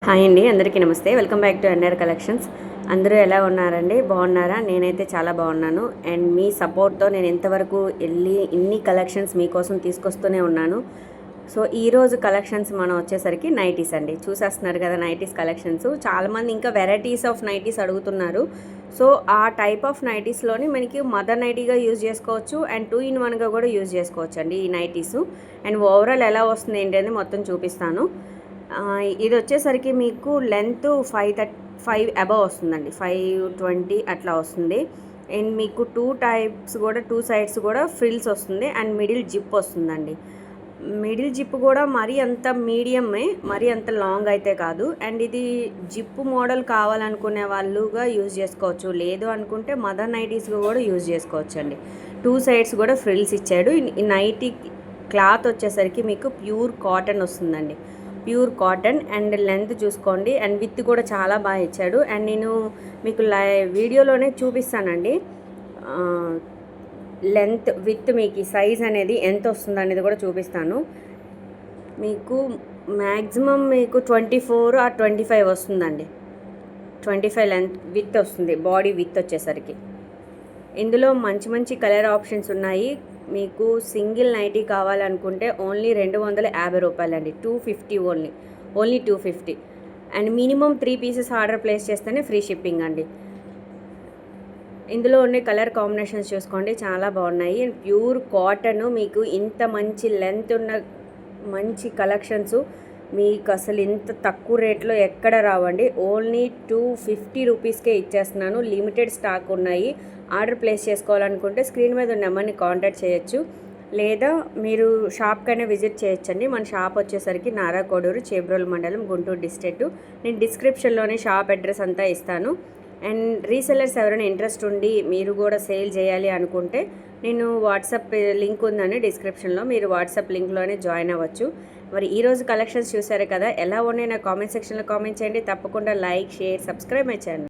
Hi అండి, అందరికీ నమస్తే. Welcome back to NR collections. అందరూ ఎలా ఉన్నారండి? బాగున్నారా? నేనైతే చాలా బాగున్నాను. అండ్ మీ సపోర్ట్తో నేను ఇంతవరకు వెళ్ళి ఇన్ని కలెక్షన్స్ మీకోసం తీసుకొస్తూనే ఉన్నాను. సో ఈరోజు కలెక్షన్స్ మనం వచ్చేసరికి నైటీస్ అండి. చూసేస్తున్నారు కదా నైటీస్ కలెక్షన్స్. చాలామంది ఇంకా వెరైటీస్ ఆఫ్ నైటీస్ అడుగుతున్నారు. సో ఆ టైప్ ఆఫ్ నైటీస్లోని మనకి మదర్ నైటీగా యూజ్ చేసుకోవచ్చు అండ్ 2 in 1గా కూడా యూజ్ చేసుకోవచ్చు అండి ఈ నైటీసు. అండ్ ఓవరాల్ ఎలా వస్తుంది ఏంటి అనేది మొత్తం చూపిస్తాను. ఇది వచ్చేసరికి మీకు లెంత్ 5 అబవ్ వస్తుందండి. 520 అట్లా వస్తుంది. అండ్ మీకు 2 టైప్స్ కూడా 2 సైడ్స్ కూడా ఫ్రిల్స్ వస్తుంది అండ్ మిడిల్ జిప్ వస్తుందండి. మిడిల్ జిప్ కూడా మరీ అంత మీడియమే, మరీ అంత లాంగ్ అయితే కాదు. అండ్ ఇది జిప్ మోడల్ కావాలనుకునే వాళ్ళుగా యూజ్ చేసుకోవచ్చు, లేదు అనుకుంటే మదర్ నైటీస్గా కూడా యూజ్ చేసుకోవచ్చు అండి. 2 సైడ్స్ కూడా ఫ్రిల్స్ ఇచ్చాడు. ఈ నైటీ క్లాత్ వచ్చేసరికి మీకు ప్యూర్ కాటన్ వస్తుందండి. ప్యూర్ కాటన్ అండ్ లెంత్ చూసుకోండి. అండ్ విత్ కూడా చాలా బాగా ఇచ్చాడు. అండ్ నేను మీకు వీడియోలోనే చూపిస్తానండి లెంత్ విత్ మీకు సైజ్ అనేది ఎంత వస్తుంది అనేది కూడా చూపిస్తాను. మీకు మ్యాక్సిమం మీకు 24 or 25 వస్తుందండి. 25 లెంత్ విత్ వస్తుంది, బాడీ విత్ వచ్చేసరికి. ఇందులో మంచి మంచి కలర్ ఆప్షన్స్ ఉన్నాయి. మీకు సింగిల్ నైటీ కావాలనుకుంటే ఓన్లీ 250 రూపాయలండి. 250 only 250. And minimum 3 pieces order place చేస్తేనే ఫ్రీ షిప్పింగ్ అండి. ఇందులో ఉండే కలర్ కాంబినేషన్స్ చూసుకోండి, చాలా బాగున్నాయి. అండ్ ప్యూర్ కాటన్, మీకు ఇంత మంచి లెంత్ ఉన్న మంచి కలెక్షన్స్ మీకు అసలు ఇంత తక్కువ రేట్లో ఎక్కడ రావండి. ఓన్లీ 250 రూపీస్కే ఇచ్చేస్తున్నాను. లిమిటెడ్ స్టాక్ ఉన్నాయి. ఆర్డర్ ప్లేస్ చేసుకోవాలనుకుంటే స్క్రీన్ మీద ఉన్న నెంబర్ని కాంటాక్ట్ చేయొచ్చు, లేదా మీరు షాప్కైనా విజిట్ చేయొచ్చండి. మన షాప్ వచ్చేసరికి నారాకోడూరు, చేబ్రోలు మండలం, గుంటూరు డిస్ట్రిక్ట్. నేను డిస్క్రిప్షన్లోనే షాప్ అడ్రస్ అంతా ఇస్తాను. అండ్ రీసెల్లర్స్ ఎవరైనా ఇంట్రెస్ట్ ఉండి మీరు కూడా సేల్ చేయాలి అనుకుంటే నేను వాట్సాప్ లింక్ ఉందండి డిస్క్రిప్షన్లో, మీరు వాట్సాప్ లింక్లోనే జాయిన్ అవ్వచ్చు. మరి ఈరోజు కలెక్షన్స్ చూసారు కదా, ఎలా ఉన్నాయి నా కామెంట్ సెక్షన్లో కామెంట్ చేయండి. తప్పకుండా like, share, subscribe my channel.